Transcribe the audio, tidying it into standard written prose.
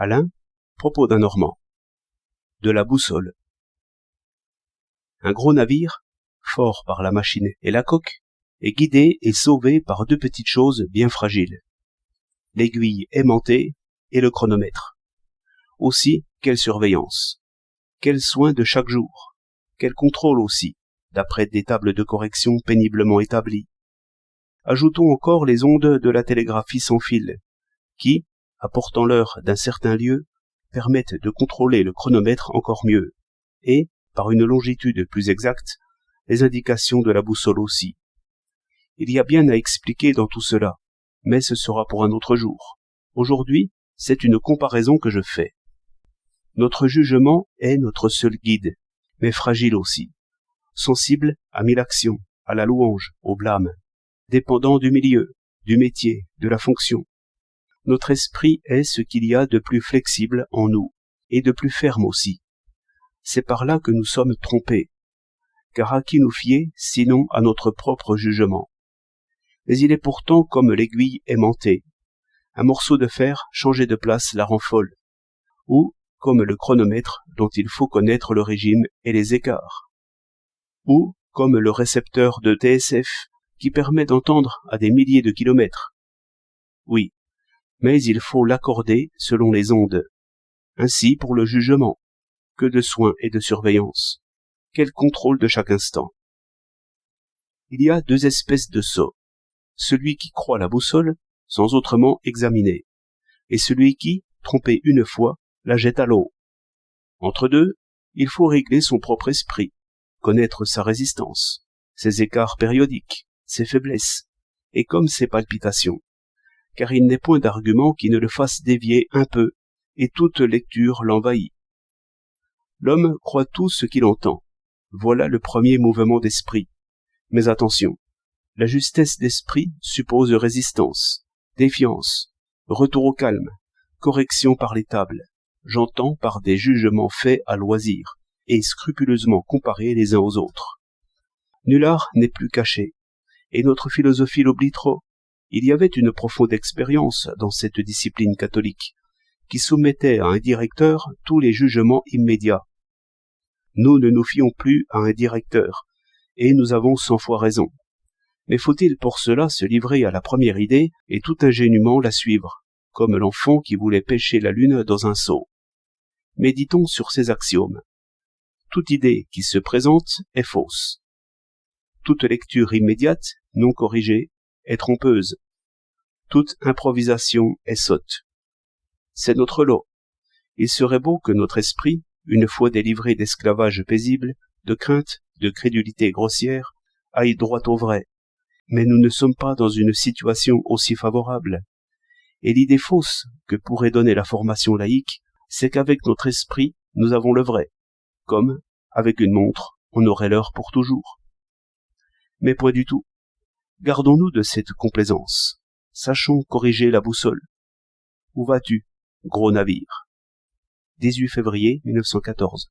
Alain, propos d'un Normand. De la boussole. Un gros navire, fort par la machine et la coque, est guidé et sauvé par deux petites choses bien fragiles. L'aiguille aimantée et le chronomètre. Aussi, quelle surveillance, quel soin de chaque jour, quel contrôle aussi, d'après des tables de correction péniblement établies. Ajoutons encore les ondes de la télégraphie sans fil, qui, apportant l'heure d'un certain lieu, permettent de contrôler le chronomètre encore mieux, et, par une longitude plus exacte, les indications de la boussole aussi. Il y a bien à expliquer dans tout cela, mais ce sera pour un autre jour. Aujourd'hui, c'est une comparaison que je fais. Notre jugement est notre seul guide, mais fragile aussi, sensible à mille actions, à la louange, au blâme, dépendant du milieu, du métier, de la fonction. Notre esprit est ce qu'il y a de plus flexible en nous, et de plus ferme aussi. C'est par là que nous sommes trompés, car à qui nous fier, sinon à notre propre jugement? Mais il est pourtant comme l'aiguille aimantée. Un morceau de fer changé de place la rend folle, ou comme le chronomètre dont il faut connaître le régime et les écarts, ou comme le récepteur de TSF qui permet d'entendre à des milliers de kilomètres. Oui, mais il faut l'accorder selon les ondes. Ainsi pour le jugement, que de soins et de surveillance, quel contrôle de chaque instant. Il y a deux espèces de sots, celui qui croit la boussole sans autrement examiner, et celui qui, trompé une fois, la jette à l'eau. Entre deux, il faut régler son propre esprit, connaître sa résistance, ses écarts périodiques, ses faiblesses, et comme ses palpitations, car il n'est point d'argument qui ne le fasse dévier un peu, et toute lecture l'envahit. L'homme croit tout ce qu'il entend. Voilà le premier mouvement d'esprit. Mais attention, la justesse d'esprit suppose résistance, défiance, retour au calme, correction par les tables, j'entends par des jugements faits à loisir, et scrupuleusement comparés les uns aux autres. Nul art n'est plus caché, et notre philosophie l'oublie trop. Il y avait une profonde expérience dans cette discipline catholique, qui soumettait à un directeur tous les jugements immédiats. Nous ne nous fions plus à un directeur, et nous avons 100 fois raison. Mais faut-il pour cela se livrer à la première idée et tout ingénument la suivre, comme l'enfant qui voulait pêcher la lune dans un seau? Méditons sur ces axiomes. Toute idée qui se présente est fausse. Toute lecture immédiate, non corrigée, est trompeuse. Toute improvisation est sotte. C'est notre lot. Il serait beau que notre esprit, une fois délivré d'esclavage paisible, de crainte, de crédulité grossière, aille droit au vrai. Mais nous ne sommes pas dans une situation aussi favorable. Et l'idée fausse que pourrait donner la formation laïque, c'est qu'avec notre esprit, nous avons le vrai, comme, avec une montre, on aurait l'heure pour toujours. Mais point du tout. Gardons-nous de cette complaisance. Sachons corriger la boussole. Où vas-tu, gros navire? 18 février 1914.